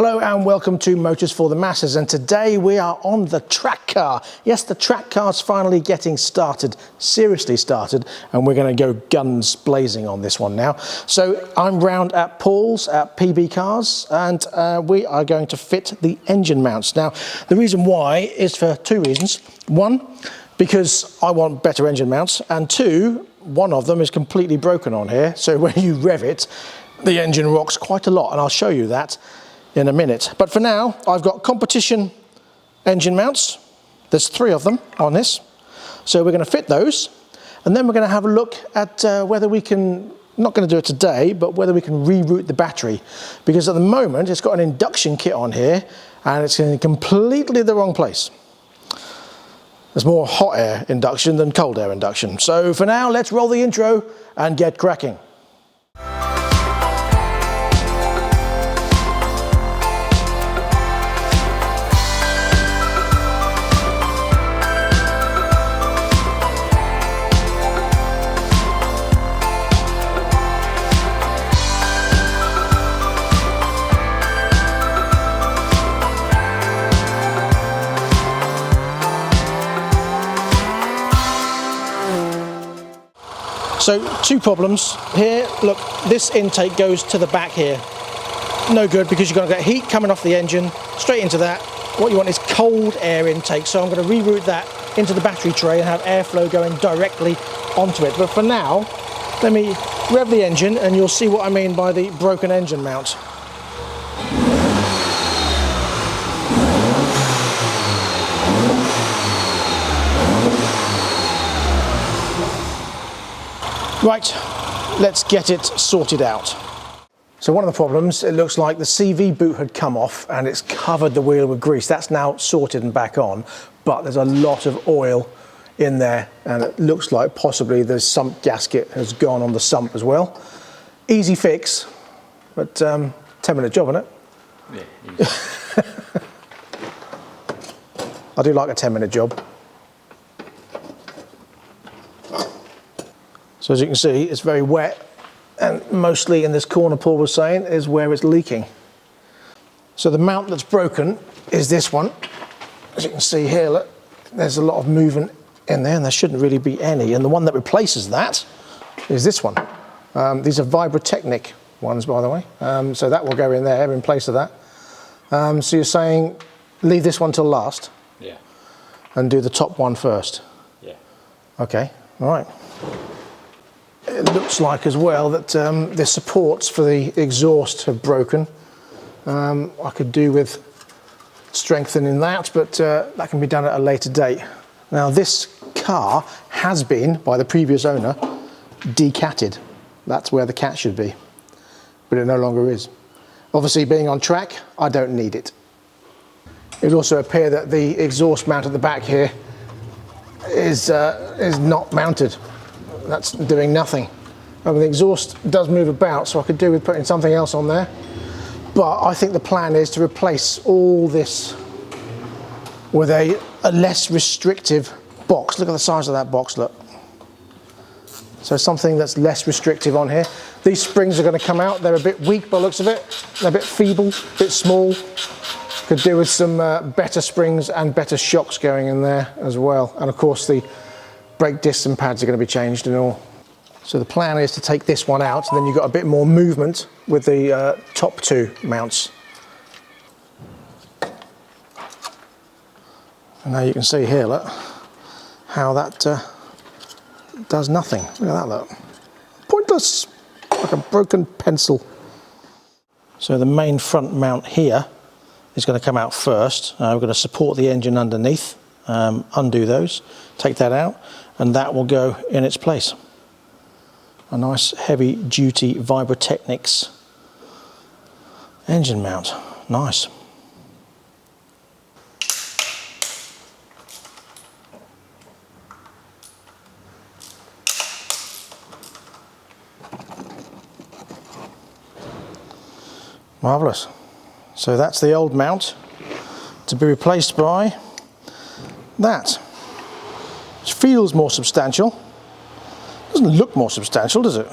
Hello and welcome to Motors for the Masses, and today we are on the track car. Yes, the track car's finally getting started, seriously started, and we're going to go guns blazing on this one now. So I'm round at Paul's at PB Cars, and we are going to fit the engine mounts. Now, the reason why is for two reasons. One, because I want better engine mounts, and two, one of them is completely broken on here, so when you rev it, the engine rocks quite a lot, and I'll show you that in a minute. But for now, I've got competition engine mounts. There's 3 of them on this. So we're going to fit those, and then we're going to have a look at whether we can, not going to do it today, but whether we can reroute the battery. Because at the moment, it's got an induction kit on here, and it's in completely the wrong place. There's more hot air induction than cold air induction. So for now, let's roll the intro and get cracking. So 2 problems here. Look, this intake goes to the back here. No good, because you're going to get heat coming off the engine straight into that. What you want is cold air intake, so I'm going to reroute that into the battery tray and have airflow going directly onto it. But for now, let me rev the engine and you'll see what I mean by the broken engine mount. Right, let's get it sorted out. So one of the problems, it looks like the CV boot had come off and it's covered the wheel with grease. That's now sorted and back on, but there's a lot of oil in there, and it looks like possibly the sump gasket has gone on the sump as well. Easy fix, but 10-minute job, isn't it? Yeah. I do like a 10-minute job. So as you can see, it's very wet, and mostly in this corner, Paul was saying, is where it's leaking. So the mount that's broken is this one. As you can see here, look, there's a lot of movement in there, and there shouldn't really be any. And the one that replaces that is this one. These are Vibrotechnic ones, by the way. So that will go in there in place of that. So you're saying leave this one till last? Yeah. And do the top one first? Yeah. Okay, all right. It looks like as well that the supports for the exhaust have broken. I could do with strengthening that, but that can be done at a later date. Now this car has been, by the previous owner, decatted. That's where the cat should be, but it no longer is. Obviously, being on track, I don't need it. It would also appear that the exhaust mount at the back here is not mounted. That's doing nothing. The exhaust does move about, so I could do with putting something else on there. But I think the plan is to replace all this with a less restrictive box. Look at the size of that box, look. So something that's less restrictive on here. These springs are going to come out. They're a bit weak by the looks of it. They're a bit feeble, a bit small. Could do with some better springs and better shocks going in there as well. And of course the brake discs and pads are going to be changed and all. So the plan is to take this one out, and then you've got a bit more movement with the top 2 mounts. And now you can see here, look, how that does nothing. Look at that, look. Pointless, like a broken pencil. So the main front mount here is going to come out first. We're going to support the engine underneath, undo those, take that out, and that will go in its place. A nice heavy duty Vibrotechnics engine mount. Nice. Marvellous. So that's the old mount to be replaced by that, which feels more substantial. Doesn't look more substantial, does it?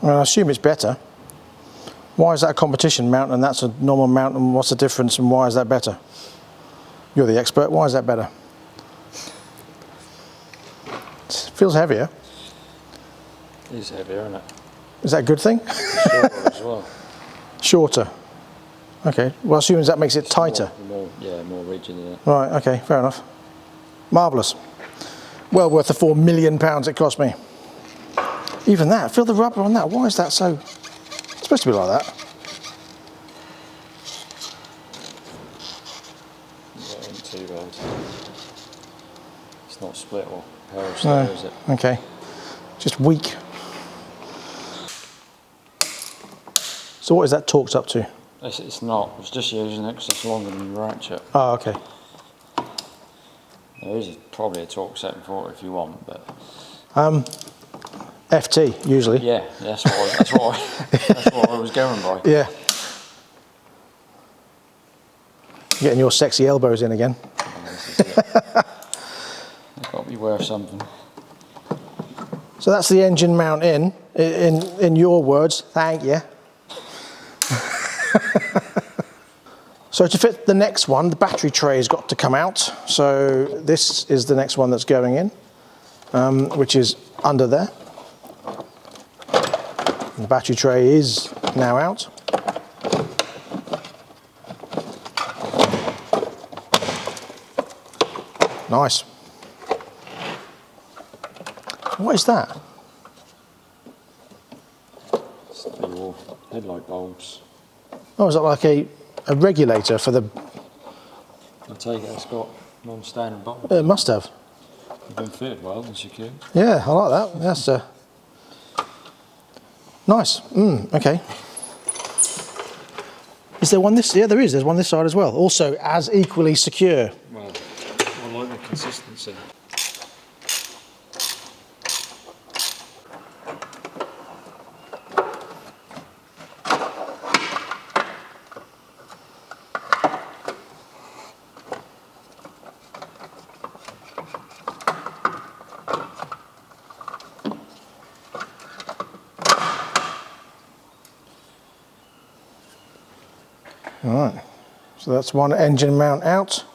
Well, I assume it's better. Why is that a competition mount and that's a normal mount, and what's the difference and why is that better? You're the expert, why is that better? It feels heavier. It is heavier, isn't it? Is that a good thing? Shorter as well. Shorter. Okay, well, assuming that makes it tighter. More rigid, yeah. Right, okay, fair enough. Marvellous. Well worth the £4 million it cost me. Even that, feel the rubber on that. Why is that so? It's supposed to be like that. Yeah, ain't too bad. It's not split or pair of stereo, is it? Okay, just weak. So what is that torqued up to? It's not. It's just using it because it's longer than your ratchet. Oh, okay. There is probably a torque setting for it if you want, but. FT usually. Yeah, that's what I was going by. Yeah. Getting your sexy elbows in again. It's got to be worth something. So that's the engine mount in your words, thank you. So to fit the next one, the battery tray has got to come out. So this is the next one that's going in, which is under there. The battery tray is now out. Nice. What is that? It's your headlight bulbs. Oh, is that like a regulator for the... I take it it's got non-standard bulbs. It must have. They've been fitted well and secured. Yeah, I like that. That's nice. Okay. Is there one this? Yeah, there is. There's one this side as well. Also, as equally secure. Well, I like the consistency. All right. So that's one engine mount out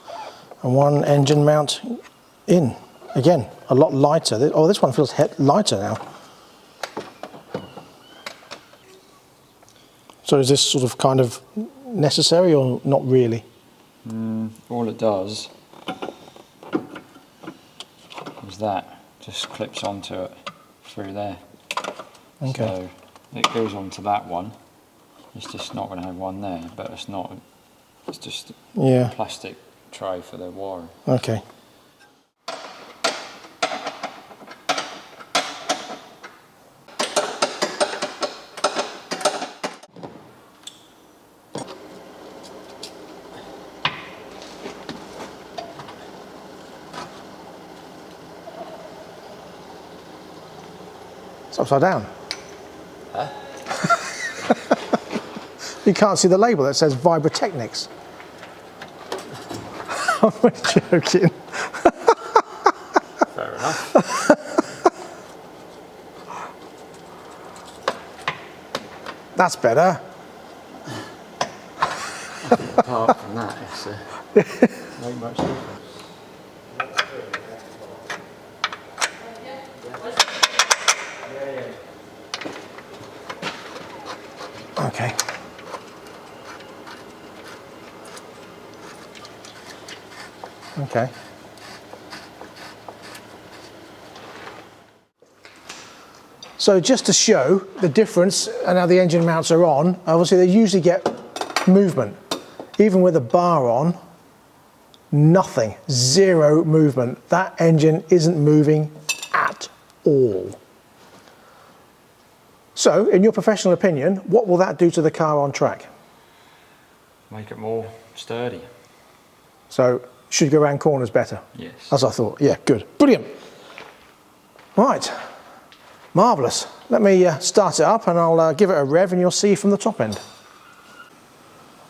and one engine mount in. Again, a lot lighter. Oh, this one feels lighter now. So is this sort of kind of necessary or not really? All it does is that just clips onto it through there. Okay. So it goes onto that one. It's just not going to have one there, but it's not. It's just a plastic tray for the wiring. Okay. It's upside down. Huh? You can't see the label that says Vibrotechnics. I'm joking. Fair enough. That's better. Apart from that, it's not much difference. Okay. Okay. So just to show the difference, and how the engine mounts are on, obviously they usually get movement. Even with a bar on, nothing, zero movement. That engine isn't moving at all. So, in your professional opinion, what will that do to the car on track? Make it more sturdy. So, should go around corners better? Yes. As I thought. Yeah, good. Brilliant. Right. Marvellous. Let me start it up and I'll give it a rev and you'll see from the top end.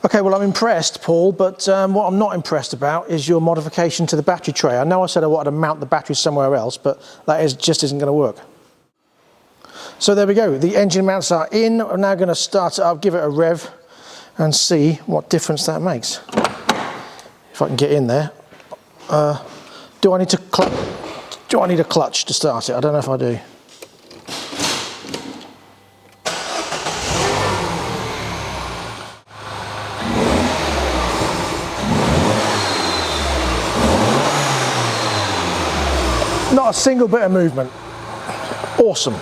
Okay, well I'm impressed, Paul, but what I'm not impressed about is your modification to the battery tray. I know I said I wanted to mount the battery somewhere else, but that just isn't going to work. So there we go, the engine mounts are in. I'm now going to start it up, give it a rev and see what difference that makes. If I can get in there. Do I need a clutch to start it? I don't know if I do. Not a single bit of movement. Awesome.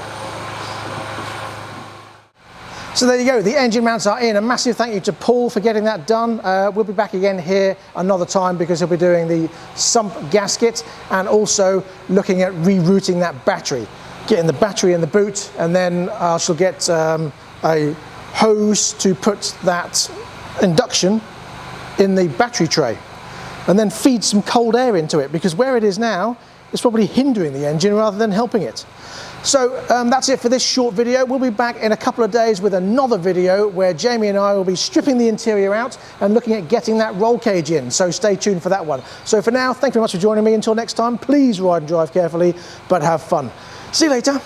So there you go, the engine mounts are in. A massive thank you to Paul for getting that done. We'll be back again here another time because he'll be doing the sump gasket and also looking at rerouting that battery. Getting the battery in the boot, and then I shall get a hose to put that induction in the battery tray and then feed some cold air into it, because where it is now, it's probably hindering the engine rather than helping it. So that's it for this short video. We'll be back in a couple of days with another video where Jamie and I will be stripping the interior out and looking at getting that roll cage in. So stay tuned for that one. So for now, thank you very much for joining me. Until next time, please ride and drive carefully, but have fun. See you later.